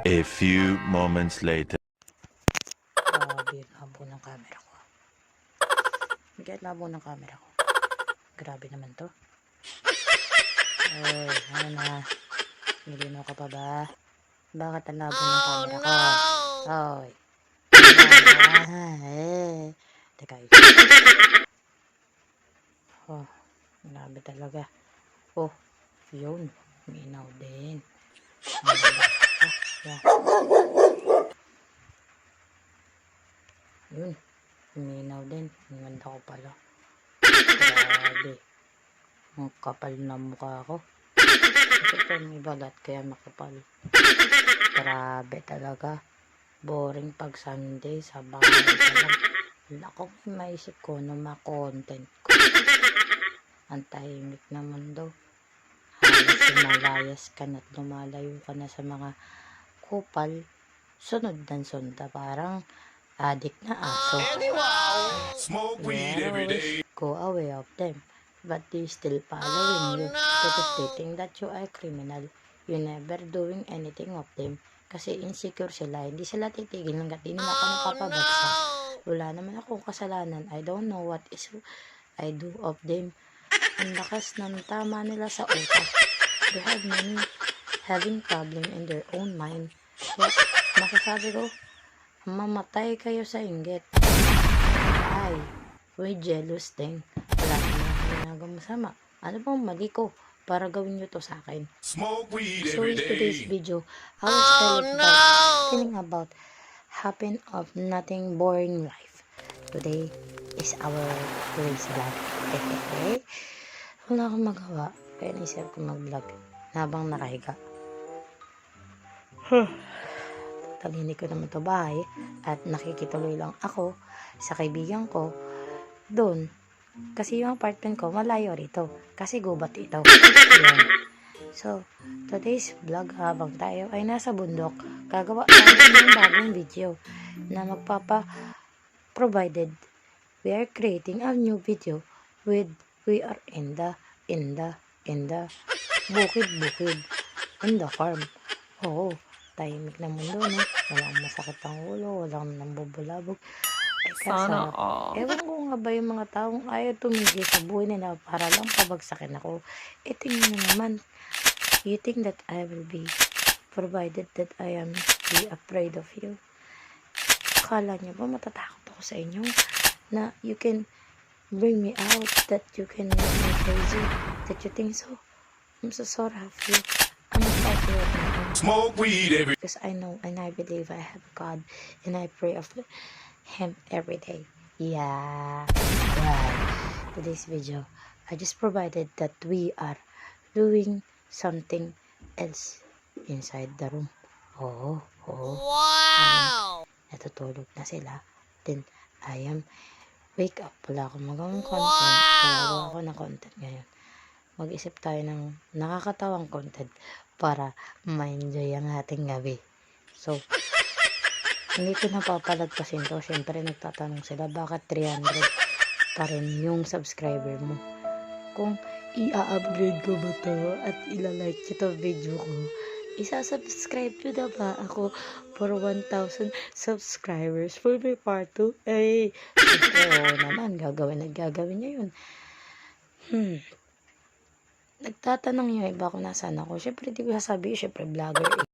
A few moments later. Grabe, labo ng camera ko. Bakit labo ng camera ko? Grabe naman to. Oy, ano na? Nilinaw ka pa ba? Bakit ang labo ng camera ko? Oy. Teka, oh, grabe talaga. Oh, yun. Minaw din. Yeah. Yun. Minaw din. Ganda ko pala. Grabe. Ang kapal na mukha ko. Kasi ito may balat kaya makapal. Grabe talaga. Boring pag Sunday sa bahay ka lang. Wala ko maisip ko na ma-content ko. Ang tahimik naman daw. Halos lumalayas ka na at lumalayo ka na sa mga kupal. Sunod ng sunda. Parang adik na aso. Smoke weed every day. Go away of them. But they still following you because they think that you are criminal. You never doing anything of them. Kasi insecure sila. Hindi sila titigil hanggat di nila ako napapabagsak. Wala naman akong kasalanan. I don't know what is I do of them. Ang lakas ng tama nila sa utak. They have many having problem in their own mind. Yet, masasabi ko, mamatay kayo sa inggit. Ay, we jealous din. Wala naman ginagawa masama. Ano bang mali ko para gawin nyo to sa akin? Smoke weed So every in today's day. video, I was telling about happen of nothing boring life. Today is our today's vlog. Wala akong magawa. Kaya naisip ko mag-vlog habang nakahiga. Talinig ko naman to bahay at nakikituloy lang ako sa kaibigan ko doon. Kasi yung apartment ko malayo rito. Kasi gubat ito. Yan. So, today's vlog habang tayo ay nasa bundok, gagawa tayo ng bagong video na provided we are creating a new video with we are in the bukid in the farm. Oo, tahimik na mundo, no? Walang masakit ang ulo, walang nambubulabog. Sana all. Ewan ko nga ba yung mga taong ayaw tumigil sa buhay nila para lang pabagsakin ako. Tingnan nyo naman. You think that I will be provided that I am be afraid of you? Akala nyo ba matatakot ako sa inyo? Na you can bring me out, that you can make me crazy, that you think so? I'm so sorry of you. I'm afraid of you. Smoke weed every Because I know and I believe I have God and I pray of Him every day. Yeah. Right. Today's video, I just provided that we are doing something else inside the room. Oh. Wow! Natutulog na sila. Then, I am wake up. Wala akong magawang content. Gagawa ako ng content ngayon. Mag-isip tayo ng nakakatawang content para ma-enjoy ang ating gabi. So, hindi ko napapalagpasin to. Siyempre, nagtatanong sila, bakit 300 pa rin yung subscriber mo? Kung i-upgrade ko ba to at ilalike ito video ko, isa-subscribe nyo na ba ako for 1,000 subscribers for my part 2? Ay, siyempre, naman, gagawin nyo yun. Nagtatanong yung iba kung nasaan ako. Siyempre, di ko sasabihin, siyempre, vlogger.